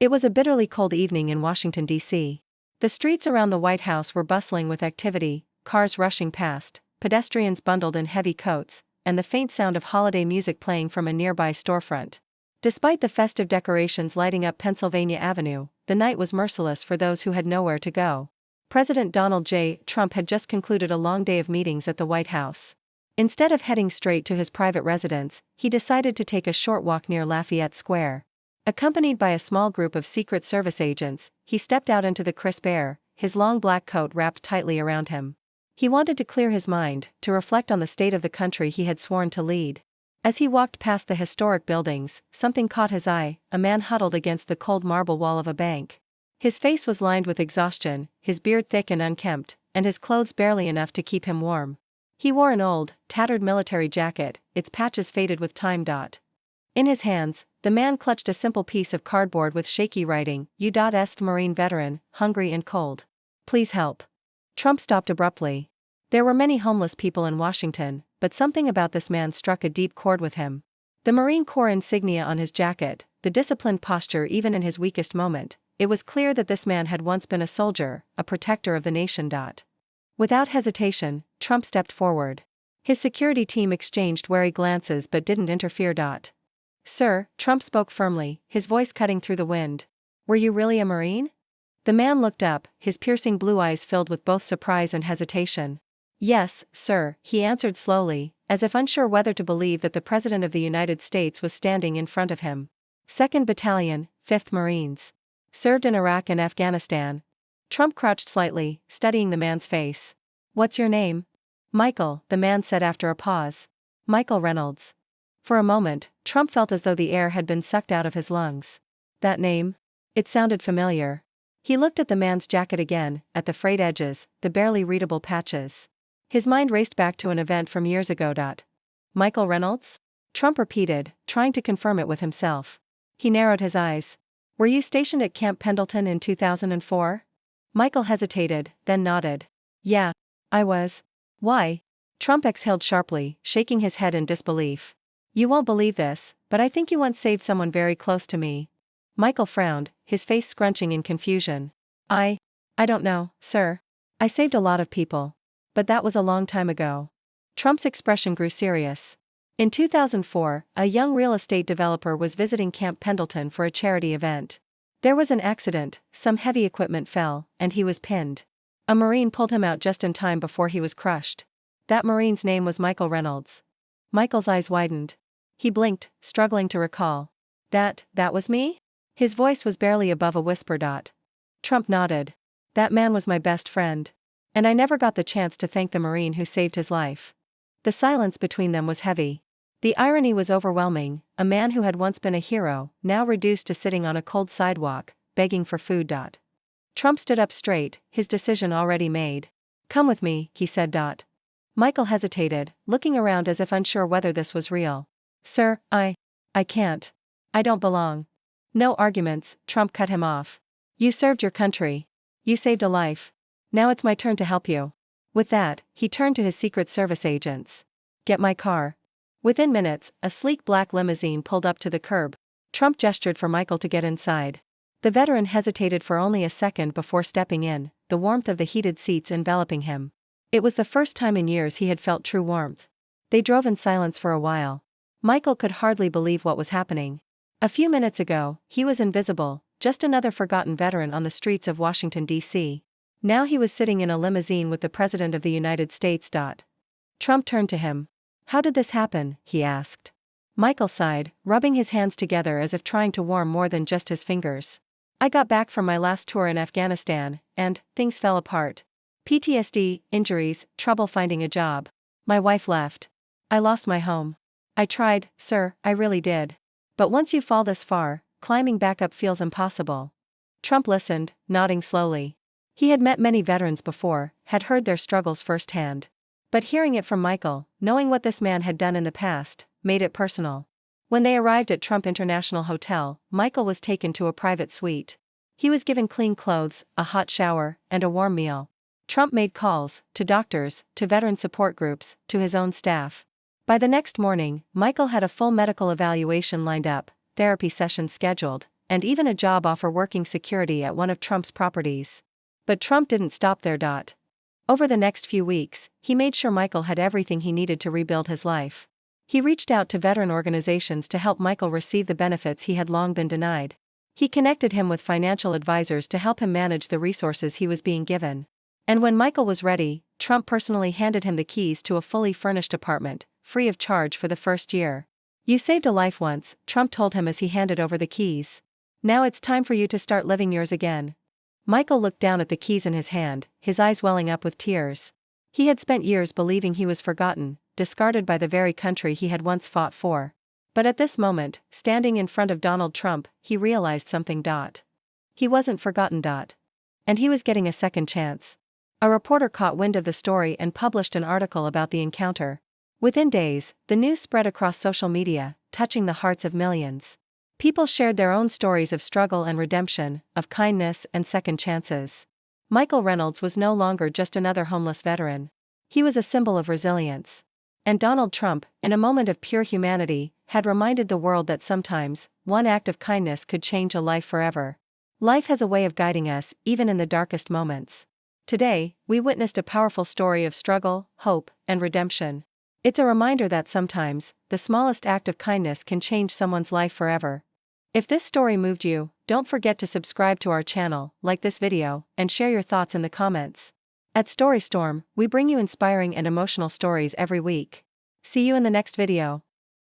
It was a bitterly cold evening in Washington, D.C. The streets around the White House were bustling with activity, cars rushing past, pedestrians bundled in heavy coats, and the faint sound of holiday music playing from a nearby storefront. Despite the festive decorations lighting up Pennsylvania Avenue, the night was merciless for those who had nowhere to go. President Donald J. Trump had just concluded a long day of meetings at the White House. Instead of heading straight to his private residence, he decided to take a short walk near Lafayette Square. Accompanied by a small group of Secret Service agents, he stepped out into the crisp air, his long black coat wrapped tightly around him. He wanted to clear his mind, to reflect on the state of the country he had sworn to lead. As he walked past the historic buildings, something caught his eye, a man huddled against the cold marble wall of a bank. His face was lined with exhaustion, his beard thick and unkempt, and his clothes barely enough to keep him warm. He wore an old, tattered military jacket, its patches faded with time. In his hands, the man clutched a simple piece of cardboard with shaky writing, U.S. Marine veteran, hungry and cold. Please help. Trump stopped abruptly. There were many homeless people in Washington, but something about this man struck a deep chord with him. The Marine Corps insignia on his jacket, the disciplined posture even in his weakest moment, it was clear that this man had once been a soldier, a protector of the nation. Without hesitation, Trump stepped forward. His security team exchanged wary glances but didn't interfere. Sir, Trump spoke firmly, his voice cutting through the wind. Were you really a Marine? The man looked up, his piercing blue eyes filled with both surprise and hesitation. Yes, sir, he answered slowly, as if unsure whether to believe that the President of the United States was standing in front of him. 2nd Battalion, 5th Marines. Served in Iraq and Afghanistan. Trump crouched slightly, studying the man's face. What's your name? Michael, the man said after a pause. Michael Reynolds. For a moment, Trump felt as though the air had been sucked out of his lungs. That name? It sounded familiar. He looked at the man's jacket again, at the frayed edges, the barely readable patches. His mind raced back to an event from years ago. Michael Reynolds? Trump repeated, trying to confirm it with himself. He narrowed his eyes. Were you stationed at Camp Pendleton in 2004? Michael hesitated, then nodded. Yeah, I was. Why? Trump exhaled sharply, shaking his head in disbelief. You won't believe this, but I think you once saved someone very close to me. Michael frowned, his face scrunching in confusion. I don't know, sir. I saved a lot of people. But that was a long time ago. Trump's expression grew serious. In 2004, a young real estate developer was visiting Camp Pendleton for a charity event. There was an accident, some heavy equipment fell, and he was pinned. A Marine pulled him out just in time before he was crushed. That Marine's name was Michael Reynolds. Michael's eyes widened. He blinked, struggling to recall. That was me? His voice was barely above a whisper. Trump nodded. That man was my best friend. And I never got the chance to thank the Marine who saved his life. The silence between them was heavy. The irony was overwhelming, a man who had once been a hero, now reduced to sitting on a cold sidewalk, begging for food. Trump stood up straight, his decision already made. Come with me, he said. Michael hesitated, looking around as if unsure whether this was real. Sir, I can't. I don't belong. No arguments, Trump cut him off. You served your country. You saved a life. Now it's my turn to help you. With that, he turned to his Secret Service agents. Get my car. Within minutes, a sleek black limousine pulled up to the curb. Trump gestured for Michael to get inside. The veteran hesitated for only a second before stepping in, the warmth of the heated seats enveloping him. It was the first time in years he had felt true warmth. They drove in silence for a while. Michael could hardly believe what was happening. A few minutes ago, he was invisible, just another forgotten veteran on the streets of Washington, D.C. Now he was sitting in a limousine with the President of the United States. Trump turned to him. How did this happen? He asked. Michael sighed, rubbing his hands together as if trying to warm more than just his fingers. I got back from my last tour in Afghanistan, and things fell apart. PTSD, injuries, trouble finding a job. My wife left. I lost my home. I tried, sir, I really did. But once you fall this far, climbing back up feels impossible. Trump listened, nodding slowly. He had met many veterans before, had heard their struggles firsthand. But hearing it from Michael, knowing what this man had done in the past, made it personal. When they arrived at Trump International Hotel, Michael was taken to a private suite. He was given clean clothes, a hot shower, and a warm meal. Trump made calls, to doctors, to veteran support groups, to his own staff. By the next morning, Michael had a full medical evaluation lined up, therapy sessions scheduled, and even a job offer working security at one of Trump's properties. But Trump didn't stop there. Over the next few weeks, he made sure Michael had everything he needed to rebuild his life. He reached out to veteran organizations to help Michael receive the benefits he had long been denied. He connected him with financial advisors to help him manage the resources he was being given. And when Michael was ready, Trump personally handed him the keys to a fully furnished apartment, free of charge for the first year. "You saved a life once," Trump told him as he handed over the keys. "Now it's time for you to start living yours again." Michael looked down at the keys in his hand, his eyes welling up with tears. He had spent years believing he was forgotten, discarded by the very country he had once fought for. But at this moment, standing in front of Donald Trump, he realized something. He wasn't forgotten. And he was getting a second chance. A reporter caught wind of the story and published an article about the encounter. Within days, the news spread across social media, touching the hearts of millions. People shared their own stories of struggle and redemption, of kindness and second chances. Michael Reynolds was no longer just another homeless veteran. He was a symbol of resilience. And Donald Trump, in a moment of pure humanity, had reminded the world that sometimes, one act of kindness could change a life forever. Life has a way of guiding us, even in the darkest moments. Today, we witnessed a powerful story of struggle, hope, and redemption. It's a reminder that sometimes, the smallest act of kindness can change someone's life forever. If this story moved you, don't forget to subscribe to our channel, like this video, and share your thoughts in the comments. At Storystorm, we bring you inspiring and emotional stories every week. See you in the next video.